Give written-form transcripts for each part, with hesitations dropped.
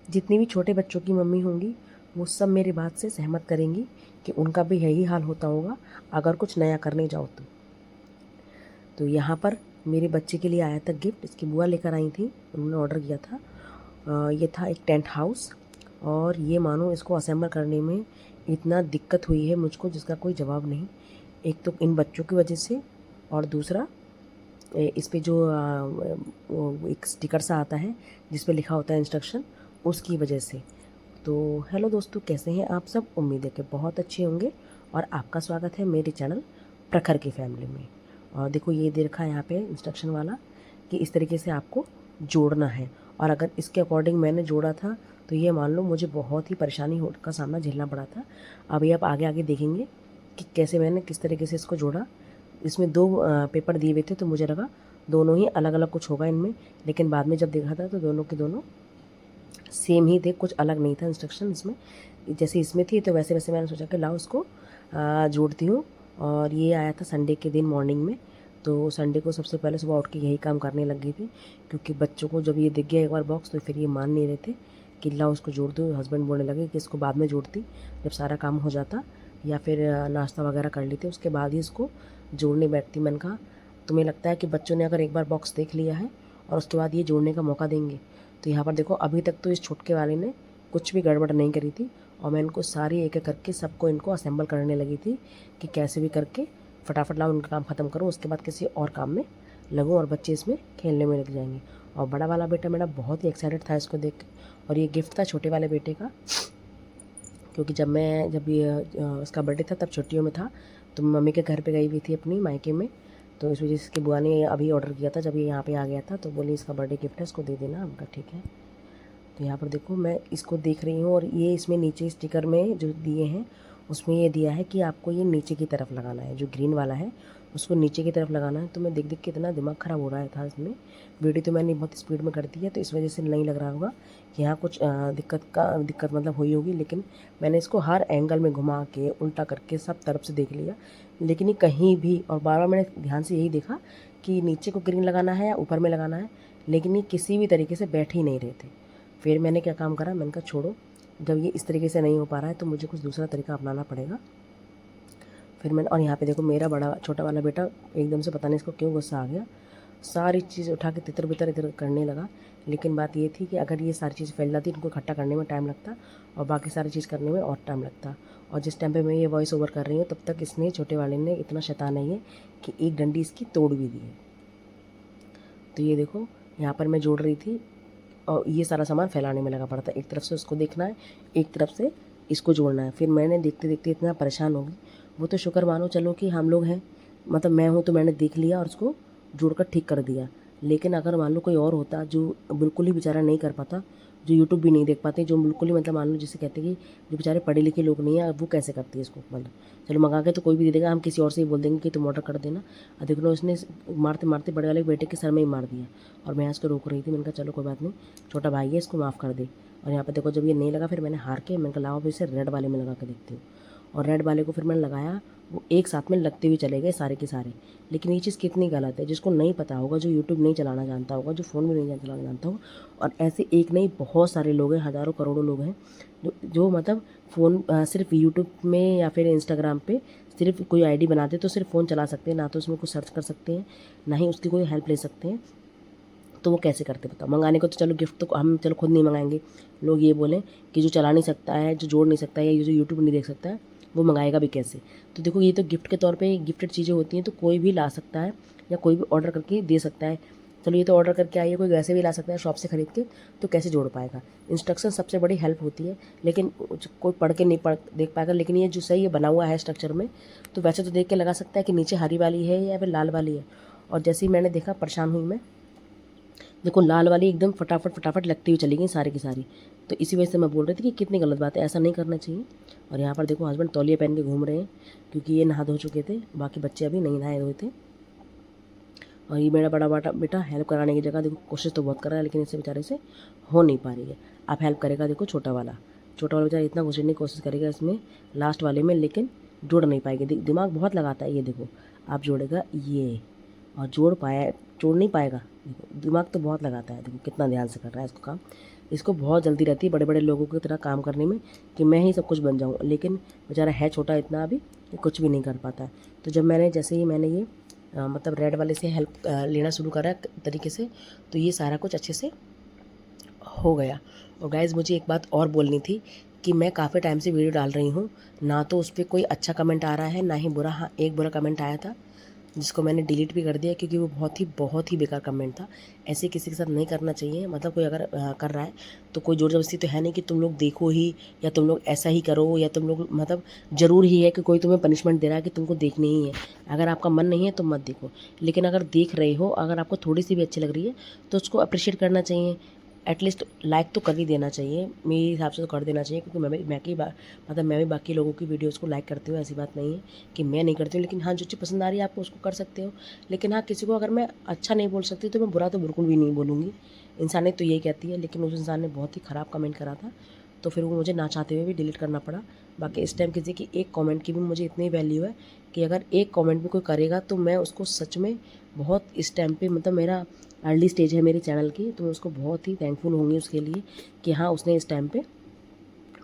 जितनी भी छोटे बच्चों की मम्मी होंगी वो सब मेरी बात से सहमत करेंगी कि उनका भी यही हाल होता होगा अगर कुछ नया करने जाओ तो यहाँ पर मेरे बच्चे के लिए आया था गिफ्ट। इसकी बुआ लेकर आई थी, उन्होंने ऑर्डर किया था। ये था एक टेंट हाउस, और ये मानो इसको असेंबल करने में इतना दिक्कत हुई है मुझको जिसका कोई जवाब नहीं। एक तो इन बच्चों की वजह से, और दूसरा इस पे जो वो एक स्टिकर सा आता है जिस पे लिखा होता है इंस्ट्रक्शन, उसकी वजह से। तो हेलो दोस्तों, कैसे हैं आप सब? उम्मीद है कि बहुत अच्छे होंगे, और आपका स्वागत है मेरे चैनल प्रखर की फैमिली में। और देखो ये दे रखा है यहाँ पे इंस्ट्रक्शन वाला कि इस तरीके से आपको जोड़ना है, और अगर इसके अकॉर्डिंग मैंने जोड़ा था तो ये मान लो मुझे बहुत ही परेशानी का सामना झेलना पड़ा था। अभी आप आगे आगे देखेंगे कि कैसे मैंने किस तरीके से इसको जोड़ा। इसमें दो पेपर दिए हुए थे तो मुझे लगा दोनों ही अलग अलग कुछ होगा इनमें, लेकिन बाद में जब देखा था तो दोनों के दोनों सेम ही थे, कुछ अलग नहीं था इंस्ट्रक्शन इसमें। जैसे इसमें थी तो वैसे वैसे मैंने सोचा कि लाओ उसको जोड़ती हूँ। और ये आया था संडे के दिन मॉर्निंग में, तो संडे को सबसे पहले सुबह उठ के यही काम करने लग गई थी, क्योंकि बच्चों को जब ये दिख गया एक बार बॉक्स तो फिर ये मान नहीं रहे थे कि लाओ उसको जोड़ दो। हस्बैंड बोलने लगे कि इसको बाद में जोड़ती, जब सारा काम हो जाता या फिर नाश्ता वगैरह कर लेते उसके बाद ही इसको जोड़ने बैठती। मैंने कहा तुम्हें लगता है कि बच्चों ने अगर एक बार बॉक्स देख लिया है और उसके बाद ये जोड़ने का मौका देंगे? तो यहाँ पर देखो अभी तक तो इस छुटके वाले ने कुछ भी गड़बड़ नहीं करी थी, और मैं इनको सारी एक एक करके सबको इनको असेंबल करने लगी थी कि कैसे भी करके फटाफट लाओ उनका काम ख़त्म करो, उसके बाद किसी और काम में लगूँ और बच्चे इसमें खेलने में लग जाएंगे। और बड़ा वाला बेटा मेरा बहुत ही एक्साइटेड था इसको देख के, और ये गिफ्ट था छोटे वाले बेटे का, क्योंकि जब ये उसका बर्थडे था तब छुट्टियों में था, तो मम्मी के घर पे गई हुई थी अपनी मायके में, तो इस वजह से इसकी बुआ ने अभी ऑर्डर किया था। जब ये यहाँ पे आ गया था तो बोली इसका बर्थडे गिफ्ट है, इसको दे देना। हमका ठीक है। तो यहाँ पर देखो मैं इसको देख रही हूँ, और ये इसमें नीचे स्टिकर में जो दिए हैं उसमें ये दिया है कि आपको ये नीचे की तरफ लगाना है, जो ग्रीन वाला है उसको नीचे की तरफ लगाना है। तो मैं देख देख के इतना दिमाग ख़राब हो रहा था इसमें। वीडियो तो मैंने बहुत स्पीड में कर दी है तो इस वजह से नहीं लग रहा होगा कि यहाँ कुछ दिक्कत मतलब हुई होगी, लेकिन मैंने इसको हर एंगल में घुमा के उल्टा करके सब तरफ से देख लिया, लेकिन ये कहीं भी, और बार बार मैंने ध्यान से यही देखा कि नीचे को ग्रीन लगाना है या ऊपर में लगाना है, लेकिन ये किसी भी तरीके से बैठ ही नहीं रहे थे। फिर मैंने क्या काम करा, मैंने कहा छोड़ो, जब ये इस तरीके से नहीं हो पा रहा है तो मुझे कुछ दूसरा तरीका अपनाना पड़ेगा। फिर मैंने, और यहाँ पे देखो मेरा छोटा वाला बेटा एकदम से पता नहीं इसको क्यों गुस्सा आ गया, सारी चीज़ उठा के तितर बितर इधर करने लगा। लेकिन बात ये थी कि अगर ये सारी चीज़ फैल जाती इनको इकट्ठा करने में टाइम लगता और बाकी सारी चीज़ करने में और टाइम लगता। और जिस टाइम पे मैं ये वॉइस ओवर कर रही हूँ तब तक इसने, छोटे वाले ने, इतना शैतान नहीं है कि एक डंडी इसकी तोड़ भी दी है। तो ये देखो यहाँ पर मैं जोड़ रही थी और ये सारा सामान फैलाने में लगा पड़ा था। एक तरफ से उसको देखना है, एक तरफ से इसको जोड़ना है। फिर मैंने देखते देखते इतना परेशान हो गई। वो तो शुक्र मानो चलो कि हम लोग हैं, मतलब मैं हूँ तो मैंने देख लिया और उसको जोड़कर ठीक कर दिया। लेकिन अगर मान लो कोई और होता जो बिल्कुल ही बेचारा नहीं कर पाता, जो यूट्यूब भी नहीं देख पाते, जो बिल्कुल ही मतलब मान लो जिसे कहते हैं कि जो बेचारे पढ़े लिखे लोग नहीं है, वो कैसे करती है इसको? मतलब चलो मंगा के तो कोई भी दे देगा, हम किसी और से ही बोल देंगे कि तुम ऑर्डर कर देना। और देख लो उसने मारते मारते बड़े वाले बेटे के सर में ही मार दिया, और मैं उसको रोक रही थी। मैंने कहा चलो कोई बात नहीं, छोटा भाई है, इसको माफ़ कर दे। और यहाँ पर देखो जब ये नहीं लगा फिर मैंने हार के, मैंने कहा लाओ फिर इसे रेड वाले में लगा के देखती हूँ। और रेड वाले को फिर मैंने लगाया, वो एक साथ में लगते हुए चले गए सारे के सारे। लेकिन ये चीज़ कितनी गलत है, जिसको नहीं पता होगा, जो यूट्यूब नहीं चलाना जानता होगा, जो फ़ोन भी नहीं चलाना जानता होगा, और ऐसे एक नहीं बहुत सारे लोग हैं, हज़ारों करोड़ों लोग हैं जो मतलब फ़ोन सिर्फ यूट्यूब में या फिर इंस्टाग्राम पे सिर्फ कोई आईडी बनाते तो सिर्फ फ़ोन चला सकते हैं, ना तो उसमें कुछ सर्च कर सकते हैं, ना ही उसकी कोई हेल्प ले सकते हैं। तो वो कैसे करते बताओ? मंगाने को तो चलो, गिफ्ट तो हम चलो खुद नहीं मंगाएंगे, लोग ये बोलें कि जो चला नहीं सकता है, जो जोड़ नहीं सकता है, या जो यूट्यूब नहीं देख सकता है, वो मंगाएगा भी कैसे? तो देखो ये तो गिफ्ट के तौर पे गिफ्टेड चीज़ें होती हैं, तो कोई भी ला सकता है या कोई भी ऑर्डर करके दे सकता है। चलो ये तो ऑर्डर करके आई है, कोई वैसे भी ला सकता है शॉप से ख़रीद के, तो कैसे जोड़ पाएगा? इंस्ट्रक्शन सबसे बड़ी हेल्प होती है, लेकिन कोई पढ़ के नहीं देख पाएगा। लेकिन ये जो सही है बना हुआ है स्ट्रक्चर में, तो वैसे तो देख के लगा सकता है कि नीचे हरी वाली है या फिर लाल वाली है। और जैसे ही मैंने देखा परेशान हुई मैं, देखो लाल वाली एकदम फटाफट फटाफट लगती हुई चली गई सारी की सारी। तो इसी वजह से मैं बोल रही थी कि कितनी गलत बात है, ऐसा नहीं करना चाहिए। और यहाँ पर देखो हस्बैंड तौलिया पहन के घूम रहे हैं, क्योंकि ये नहा धो चुके थे, बाकी बच्चे अभी नहीं नहाए हुए थे। और ये मेरा बड़ा बेटा हेल्प कराने की जगह देखो कोशिश तो बहुत कर रहा है, लेकिन इससे बेचारे से हो नहीं पा रही है। अब हेल्प करेगा देखो छोटा वाला बेचारा इतना घुसने की कोशिश करेगा इसमें लास्ट वाले में, लेकिन जुड़ नहीं पाएगी। दिमाग बहुत लगाता है ये। देखो आप जोड़ेगा ये, और जोड़ नहीं पाएगा। देखो दिमाग तो बहुत लगाता है, देखो कितना ध्यान से कर रहा है इसको काम। इसको बहुत जल्दी रहती है बड़े बड़े लोगों की तरह काम करने में कि मैं ही सब कुछ बन जाऊँ, लेकिन बेचारा है छोटा इतना अभी कि कुछ भी नहीं कर पाता है। तो जब जैसे ही मैंने ये मतलब रेड वाले से हेल्प लेना शुरू करा तरीके से, तो ये सारा कुछ अच्छे से हो गया। और गाइज़ मुझे एक बात और बोलनी थी कि मैं काफ़ी टाइम से वीडियो डाल रही हूँ, ना तो उस पर कोई अच्छा कमेंट आ रहा है, ना ही बुरा। हाँ, एक बुरा कमेंट आया था जिसको मैंने डिलीट भी कर दिया, क्योंकि वो बहुत ही बेकार कमेंट था। ऐसे किसी के साथ नहीं करना चाहिए। मतलब कोई अगर कर रहा है तो कोई ज़ोर ज़बरदस्ती तो है नहीं कि तुम लोग देखो ही, या तुम लोग ऐसा ही करो, या तुम लोग मतलब ज़रूर ही है कि कोई तुम्हें पनिशमेंट दे रहा है कि तुमको देखनी ही है। अगर आपका मन नहीं है तो मत देखो, लेकिन अगर देख रहे हो, अगर आपको थोड़ी सी भी अच्छी लग रही है तो उसको अप्रिशिएट करना चाहिए। एटलीस्ट लाइक तो कर ही देना चाहिए, मेरे हिसाब से तो कर देना चाहिए, क्योंकि मैं भी बाकी लोगों की वीडियोज़ को लाइक करती हूँ। ऐसी बात नहीं है कि मैं नहीं करती हूँ, लेकिन हाँ, जो चीज़ पसंद आ रही है आपको उसको कर सकते हो। लेकिन हाँ, किसी को अगर मैं अच्छा नहीं बोल सकती तो मैं बुरा तो बिल्कुल भी नहीं बोलूँगी। इंसानियत तो यही कहती है। लेकिन उस इंसान ने बहुत ही ख़राब कमेंट करा था, तो फिर वो मुझे ना चाहते हुए भी डिलीट करना पड़ा। बाकी इस टाइम किसी की एक कमेंट की भी मुझे इतनी वैल्यू है कि अगर एक कमेंट भी कोई करेगा तो मैं उसको सच में बहुत, इस टाइम पे मतलब मेरा अर्ली स्टेज है मेरे चैनल की, तो मैं उसको बहुत ही थैंकफुल होंगी उसके लिए कि हाँ, उसने इस टाइम पे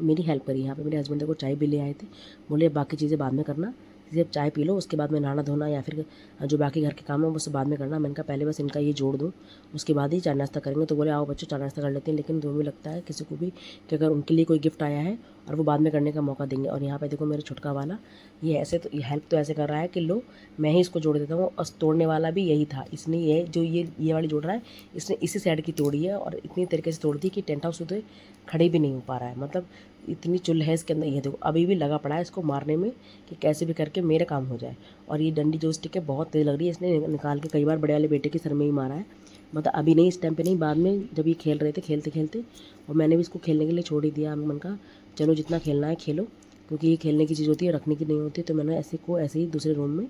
मेरी हेल्प करी। यहाँ पे मेरे हस्बैंड को चाय भी ले आए थे, बोले बाकी चीज़ें बाद में करना, सिर्फ चाय पी लो, उसके बाद में नहाना धोना या फिर जो बाकी घर के काम है वो सब बाद में करना। मैंने कहा पहले बस इनका ये जोड़ दूँ, उसके बाद ही चाय नाश्ता करेंगे। तो बोले आओ बच्चों चाय नाश्ता कर लेते हैं। लेकिन जो भी लगता है किसी को भी कि अगर उनके लिए कोई गिफ्ट आया है और वो बाद में करने का मौका देंगे। और यहाँ पे देखो मेरा छुटका वाला ये ऐसे तो ये हेल्प तो ऐसे कर रहा है कि लो मैं ही इसको जोड़ देता हूँ। और तोड़ने वाला भी यही था, इसने ये वाली जोड़ रहा है, इसने इसी साइड की तोड़ी है और इतनी तरीके से तोड़ दी कि टेंट हाउस उधर खड़े भी नहीं हो पा रहा है। मतलब इतनी चुल है इसके अंदर। ये देखो अभी भी लगा पड़ा है इसको मारने में कि कैसे भी करके मेरे काम हो जाए। और ये डंडी जो स्टिक है बहुत तेज़ लग रही है, इसने निकाल के कई बार बड़े वाले बेटे के सर में ही मारा है। मतलब अभी नहीं, इस टाइम पे नहीं, बाद में जब ये खेल रहे थे खेलते खेलते, और मैंने भी इसको खेलने के लिए छोड़ ही दिया। मन का चलो जितना खेलना है खेलो, क्योंकि ये खेलने की चीज़ होती है, रखने की नहीं होती। तो मैंने ऐसे ही दूसरे रूम में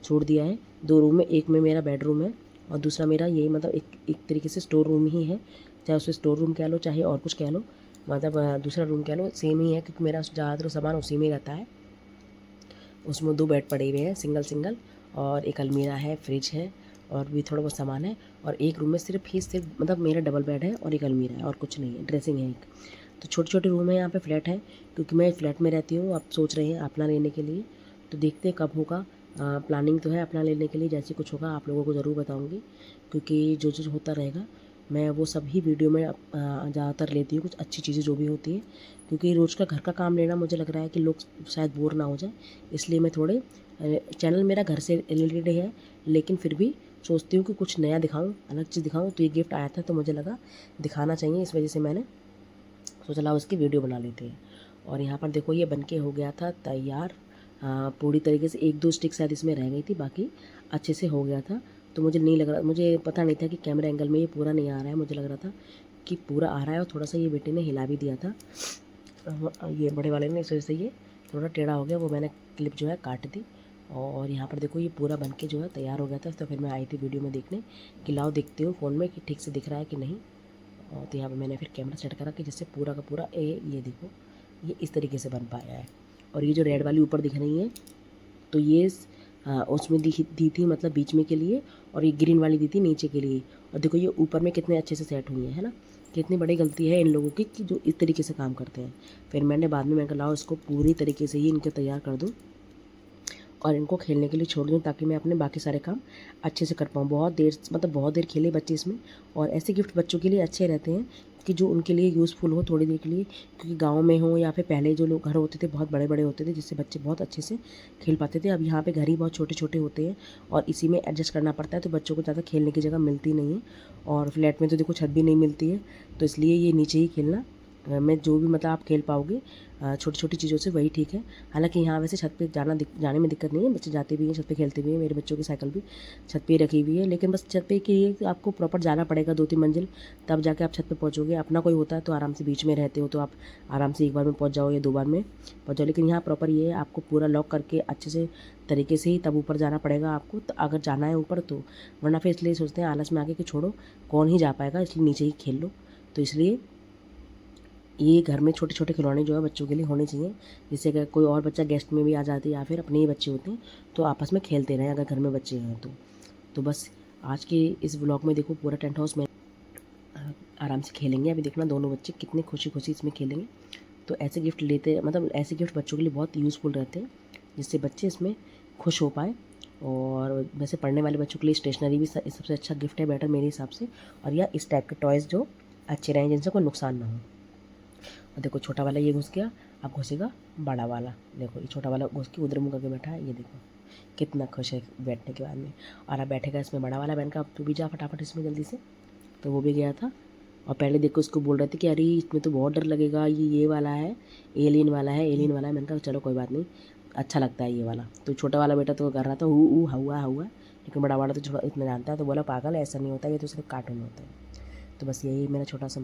छोड़ दिया है। 2 रूम में, एक में मेरा बेडरूम है और दूसरा मेरा यही मतलब एक तरीके से स्टोर रूम ही है। चाहे उसे स्टोर रूम कह लो चाहे और कुछ कह लो, मतलब दूसरा रूम कह लो, सेम ही है, क्योंकि मेरा ज़्यादातर सामान उसी में रहता है। उसमें 2 बेड पड़े हुए हैं सिंगल सिंगल, और एक अलमीरा है, फ्रिज है और भी थोड़ा बहुत सामान है। और एक रूम में सिर्फ मतलब मेरा डबल बेड है और एक अलमीरा है और कुछ नहीं है, ड्रेसिंग है एक। तो छोटे छोटे रूम है यहाँ पे, फ्लैट है, क्योंकि मैं फ्लैट में रहती हूँ। आप सोच रहे हैं अपना लेने के लिए, तो देखते हैं कब होगा। प्लानिंग तो है अपना लेने के लिए, जैसे कुछ होगा आप लोगों को ज़रूर बताऊँगी, क्योंकि जो जो होता रहेगा मैं वो सब ही वीडियो में ज़्यादातर लेती हूँ, कुछ अच्छी चीज़ें जो भी होती हैं। क्योंकि रोज़ का घर का काम लेना मुझे लग रहा है कि लोग शायद बोर ना हो जाए, इसलिए मैं थोड़े चैनल मेरा घर से रिलेटेड है, लेकिन फिर भी सोचती हूँ कि कुछ नया दिखाऊँ, अलग चीज़ दिखाऊँ। तो ये गिफ्ट आया था तो मुझे लगा दिखाना चाहिए, इस वजह से मैंने सोचा लाओ इसकी वीडियो बना लेते हैं। और यहाँ पर देखो ये बनके हो गया था तैयार पूरी तरीके से। 1-2 स्टिक शायद इसमें रह गई थी, बाकी अच्छे से हो गया था। तो मुझे पता नहीं था कि कैमरा एंगल में ये पूरा नहीं आ रहा है, मुझे लग रहा था कि पूरा आ रहा है। और थोड़ा सा ये बेटे ने हिला भी दिया था, ये बड़े वाले ने, इस वजह से ये थोड़ा टेढ़ा हो गया। वो मैंने क्लिप जो है काट दी। और यहाँ पर देखो ये पूरा बनके जो है तैयार हो गया था। तो फिर मैं आई थी वीडियो में देखने कि लाओ देखती हूँ फ़ोन में कि ठीक से दिख रहा है कि नहीं। और तो यहाँ पे मैंने फिर कैमरा सेट करा कि जिससे पूरा का पूरा ये देखो ये इस तरीके से बन पाया है। और ये जो रेड वाली ऊपर दिख रही है तो ये उसमें दी थी मतलब बीच में के लिए, और ये ग्रीन वाली दी थी नीचे के लिए। और देखो ये ऊपर में कितने अच्छे से सेट हुई है ना। कितनी बड़ी गलती है इन लोगों की कि जो इस तरीके से काम करते हैं। फिर मैंने बाद में मैं कहा लाओ इसको पूरी तरीके से ही इनके तैयार कर दूँ और इनको खेलने के लिए छोड़ दूँ, ताकि मैं अपने बाकी सारे काम अच्छे से कर पाऊँ। बहुत देर खेले बच्चे इसमें। और ऐसे गिफ्ट बच्चों के लिए अच्छे रहते हैं कि जो उनके लिए यूज़फुल हो थोड़ी देर के लिए, क्योंकि गाँव में हो या फिर पहले जो लोग घर होते थे बहुत बड़े बड़े होते थे, जिससे बच्चे बहुत अच्छे से खेल पाते थे। अब यहाँ पे घर ही बहुत छोटे छोटे होते हैं और इसी में एडजस्ट करना पड़ता है, तो बच्चों को ज़्यादा खेलने की जगह मिलती नहीं है। और फ्लैट में तो देखो छत भी नहीं मिलती है, तो इसलिए ये नीचे ही खेलना में जो भी मतलब आप खेल पाओगे छोटी छोटी चीज़ों से वही ठीक है। हालांकि यहाँ वैसे छत पे जाने में दिक्कत नहीं है, बच्चे जाते भी हैं, छत पे खेलते भी हैं। मेरे बच्चों की साइकिल भी छत पे ही रखी हुई है, लेकिन बस छत पे के लिए आपको प्रॉपर जाना पड़ेगा 2-3 मंजिल, तब जाके आप छत पे पहुँचोगे। अपना कोई होता है तो आराम से बीच में रहते हो तो आप आराम से एक बार में पहुँच जाओ या 2 बार में पहुँच जाओ। लेकिन यहाँ प्रॉपर ये है, आपको पूरा लॉक करके अच्छे से तरीके से ही तब ऊपर जाना पड़ेगा आपको, तो अगर जाना है ऊपर तो। वरना फिर इसलिए सोचते हैं आलस में आके कि छोड़ो कौन ही जा पाएगा, इसलिए नीचे ही खेल लो। तो इसलिए ये घर में छोटे छोटे खिलौने जो है बच्चों के लिए होने चाहिए, जिससे अगर कोई और बच्चा गेस्ट में भी आ जाते हैं या फिर अपने ही बच्चे होते हैं तो आपस में खेलते रहें अगर घर में बच्चे हैं तो। तो बस आज के इस व्लॉग में देखो पूरा टेंट हाउस में आराम से खेलेंगे। अभी देखना दोनों बच्चे कितने खुशी खुशी इसमें खेलेंगे। तो ऐसे गिफ्ट लेते, मतलब ऐसे गिफ्ट बच्चों के लिए बहुत यूज़फुल रहते हैं, जिससे बच्चे इसमें खुश हो पाए। और वैसे पढ़ने वाले बच्चों के लिए स्टेशनरी भी सबसे अच्छा गिफ्ट है बेटर मेरे हिसाब से। और या इस टाइप के टॉयज़ जो अच्छे रहें, जिनसे कोई नुकसान ना हो। और देखो छोटा वाला ये घुस गया, अब घुसेगा बड़ा वाला। देखो ये छोटा वाला घुस के उधर मुँह करके बैठा है, ये देखो कितना खुश है बैठने के बाद में। और अब बैठेगा इसमें बड़ा वाला। मैंने कहा अब तू भी जा फटाफट इसमें जल्दी से। तो वो भी गया था। और पहले देखो उसको बोल रहे थे कि अरे इसमें तो बहुत डर लगेगा, ये वाला है, एलियन वाला है, एलियन वाला है। मैंने कहा चलो कोई बात नहीं, अच्छा लगता है ये वाला। तो छोटा वाला बेटा तो कर रहा था हु हुआ हुआ, लेकिन बड़ा वाला तो थोड़ा इतना जानता है, तो बोला पागल ऐसा नहीं होता, ये तो सिर्फ कार्टून होता है। तो बस यही मेरा छोटा सा